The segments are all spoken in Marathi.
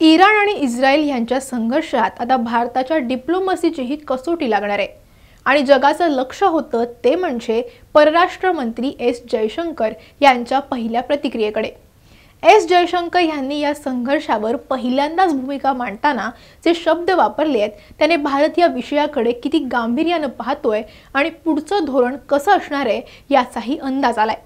इराण आणि इस्रायल यांच्या संघर्षात आता भारताच्या डिप्लोमसीचीही कसोटी लागणार आहे आणि जगाचं लक्ष होतं ते म्हणजे परराष्ट्र मंत्री एस जयशंकर यांच्या पहिल्या प्रतिक्रियेकडे। एस जयशंकर यांनी या संघर्षावर पहिल्यांदाच भूमिका मांडताना जे शब्द वापरले आहेत त्याने भारत या विषयाकडे किती गांभीर्याने पाहतोय आणि पुढचं धोरण कसं असणार आहे याचाही अंदाज आलाय।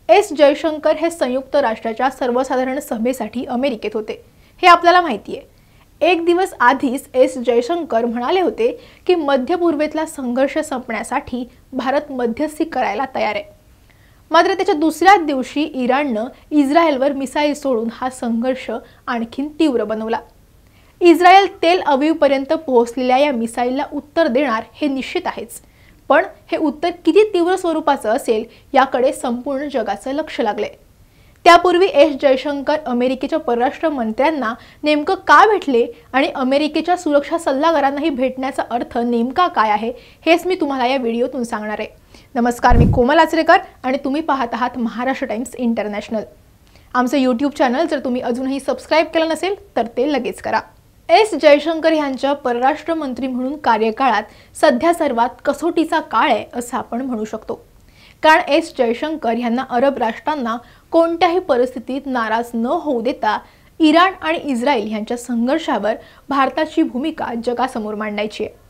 एस जयशंकर हे संयुक्त राष्ट्राच्या सर्वसाधारण सभेसाठी अमेरिकेत होते हे आपल्याला माहिती आहे। एक दिवस आधीच एस जयशंकर म्हणाले होते की मध्य पूर्वेतला संघर्ष संपण्यासाठी भारत मध्यस्थी करायला तयार आहे। मात्र त्याच्या दुसऱ्याच दिवशी इराणनं इस्रायलवर मिसाईल सोडून हा संघर्ष आणखीन तीव्र बनवला। इस्रायल तेल अवीवपर्यंत पोहोचलेल्या या मिसाईलला उत्तर देणार हे निश्चित आहेच, पण हे उत्तर किती तीव्र स्वरूपाचं असेल याकडे संपूर्ण जगाचं लक्ष लागले। त्यापूर्वी एस जयशंकर अमेरिकेच्या परराष्ट्र मंत्र्यांना नेमकं का भेटले आणि अमेरिकेच्या सुरक्षा सल्लागारांनाही भेटण्याचा अर्थ नेमका काय आहे हेच मी तुम्हाला या व्हिडिओतून सांगणार आहे। नमस्कार, मी कोमल आचरेकर आणि तुम्ही पाहत आहात महाराष्ट्र टाइम्स इंटरनॅशनल। आमचं यूट्यूब चॅनल जर तुम्ही अजूनही सबस्क्राइब केलं नसेल तर ते लगेच करा। एस जयशंकर यांच्या परराष्ट्र मंत्री म्हणून कार्यकाळात सध्या सर्वात कसोटीचा काळ आहे असं आपण म्हणू शकतो, कारण एस जयशंकर यांना अरब राष्ट्रांना कोणत्याही परिस्थितीत नाराज न होऊ देता इराण आणि इस्रायल यांच्या संघर्षावर भारताची भूमिका जगासमोर मांडायची आहे।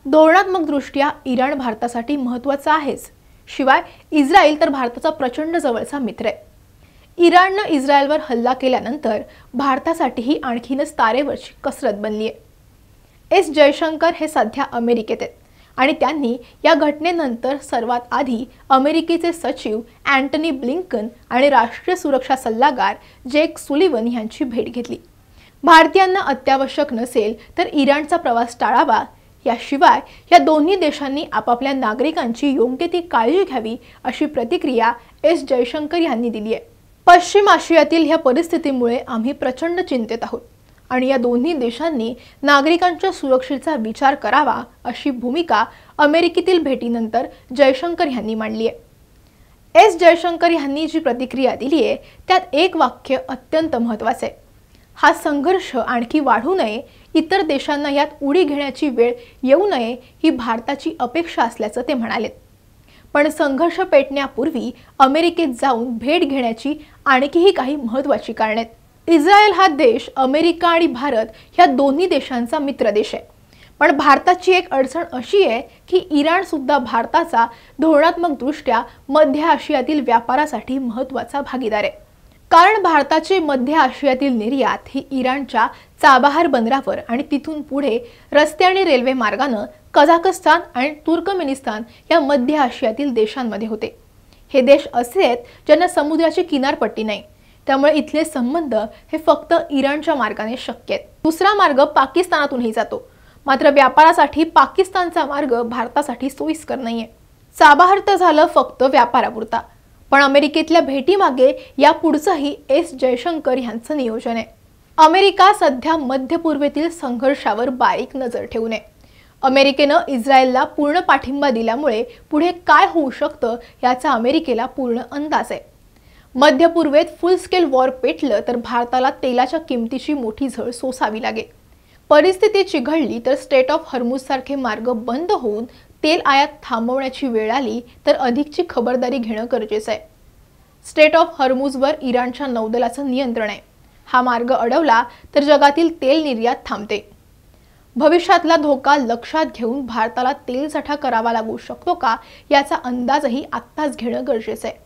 धोरणात्मक दृष्ट्या इराण भारतासाठी महत्त्वाचा आहेच, शिवाय इस्रायल तर भारताचा प्रचंड जवळचा मित्र आहे। इराणनं इस्रायलवर हल्ला केल्यानंतर भारतासाठीही आणखीनच तारेवरची कसरत बनली आहे। एस जयशंकर हे सध्या अमेरिकेत आहेत आणि त्यांनी या घटनेनंतर सर्वात आधी अमेरिकेचे सचिव अँटनी ब्लिंकन आणि राष्ट्रीय सुरक्षा सल्लागार जेक सुलिवन यांची भेट घेतली। भारतीयांना अत्यावश्यक नसेल तर इराणचा प्रवास टाळावा, याशिवाय या दोन्ही देशांनी आपापल्या नागरिकांची योग्य ती काळजी घ्यावी अशी प्रतिक्रिया एस जयशंकर यांनी दिली आहे। पश्चिम आशियातील ह्या परिस्थितीमुळे आम्ही प्रचंड चिंतेत आहोत आणि या दोन्ही देशांनी नागरिकांच्या सुरक्षेचा विचार करावा अशी भूमिका अमेरिकेतील भेटीनंतर जयशंकर यांनी मांडली आहे। एस जयशंकर यांनी जी प्रतिक्रिया दिली आहे त्यात एक वाक्य अत्यंत महत्त्वाचे आहे, हा संघर्ष आणखी वाढू नये, इतर देशांना यात उडी घेण्याची वेळ येऊ नये ही भारताची अपेक्षा असल्याचं ते म्हणालेत। पण संघर्ष पेटण्यापूर्वी अमेरिकेत जाऊन भेट घेण्याची आणखीही काही महत्त्वाची कारणे आहेत। इस्रायल हा देश अमेरिका आणि भारत ह्या दोन्ही देशांचा मित्र देश आहे, पण भारताची एक अडचण अशी आहे की इराण सुद्धा भारताचा धोरणात्मक दृष्ट्या मध्य आशियातील व्यापारासाठी महत्त्वाचा भागीदार आहे, कारण भारताचे मध्य आशियातील निर्यात ही इराणच्या चाबाहार बंदरावर आणि तिथून पुढे रस्ते आणि रेल्वे मार्गाने कझाकस्तान आणि तुर्कमेनिस्तान या मध्य आशियातील देशांमध्ये होते। हे देश असे आहेत ज्यांना समुद्राची किनारपट्टी नाही, त्यामुळे इथले संबंध हे फक्त इराणच्या मार्गाने शक्य आहेत। दुसरा मार्ग पाकिस्तानातूनही जातो, मात्र व्यापारासाठी पाकिस्तानचा मार्ग भारतासाठी सोयीस्कर नाहीये। चाबाहार तर झालं फक्त व्यापारापुरता, पण अमेरिकेतल्या भेटीमागे या पुढचंही एस जयशंकर यांचं नियोजन आहे। अमेरिका सध्या मध्य पूर्वेतील संघर्षावर बारीक नजर ठेवून आहे। अमेरिकेनं इस्रायलला पूर्ण पाठिंबा दिल्यामुळे पुढे काय होऊ शकतं याचा अमेरिकेला पूर्ण अंदाज आहे। मध्य पूर्वेत फुल स्केल वॉर पेटलं तर भारताला तेलाच्या किमतीची मोठी झळ सोसावी लागेल। परिस्थिती चिघळली तर स्ट्रेट ऑफ हॉर्मुझ सारखे मार्ग बंद होऊन तेल आयात थांबवण्याची वेळ आली तर अधिकची खबरदारी घेणं गरजेचं आहे। स्ट्रेट ऑफ हॉर्मुझवर इराणच्या नौदलाचं नियंत्रण आहे, हा मार्ग अडवला तर जगातील तेल निर्यात थांबते। भविष्यातला धोका लक्षात घेऊन भारताला तेल साठा करावा लागू शकतो का याचा अंदाजही आत्ताच घेणं गरजेचं आहे।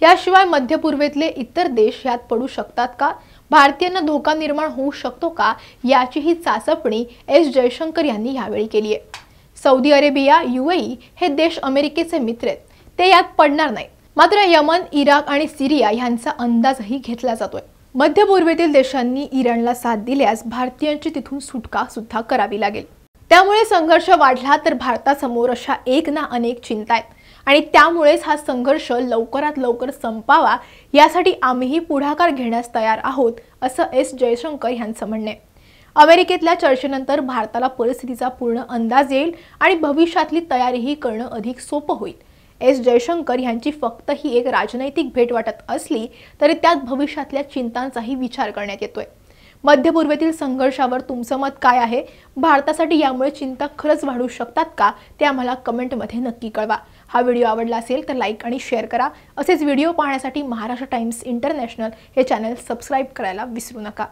याशिवाय मध्य पूर्वेतले इतर देश यात पडू शकतात का, भारतीयांना धोका निर्माण होऊ शकतो का याचीही चाचपणी एस जयशंकर यांनी यावेळी केली आहे। सौदी अरेबिया, UAE हे देश अमेरिकेचे मित्र आहेत, ते यात पडणार नाहीत, मात्र यमन, इराक आणि सिरिया यांचा अंदाजही घेतला जातोय। मध्य पूर्वेतील देशांनी इराणला साथ दिल्यास भारतीयांची तिथून सुटका सुद्धा करावी लागेल। त्यामुळे संघर्ष वाढला तर भारतासमोर अशा एक ना अनेक चिंता आहेत आणि त्यामुळेच हा संघर्ष लवकरात लवकर संपावा यासाठी आम्हीही पुढाकार घेण्यास तयार आहोत असं एस जयशंकर यांचं म्हणणं आहे। अमेरिकेतल्या चर्चेनंतर भारताला परिस्थितीचा पूर्ण अंदाज येईल आणि भविष्यातली तयारीही करणं अधिक सोपं होईल। एस जयशंकर यांची फक्त ही एक राजनैतिक भेट वाटत असली तरी त्यात भविष्यातल्या चिंतांचाही विचार करण्यात येतोय। मध्यपूर्वेतील संघर्षावर तुमचं मत काय आहे? भारतासाठी यामुळे चिंता खरंच वाढू शकतात का? ते आम्हाला कमेंटमध्ये नक्की कळवा। हा व्हिडिओ आवडला असेल तर लाईक आणि शेअर करा। असेच व्हिडिओ पाहण्यासाठी महाराष्ट्र टाइम्स इंटरनॅशनल हे चॅनल सबस्क्राइब करायला विसरू नका।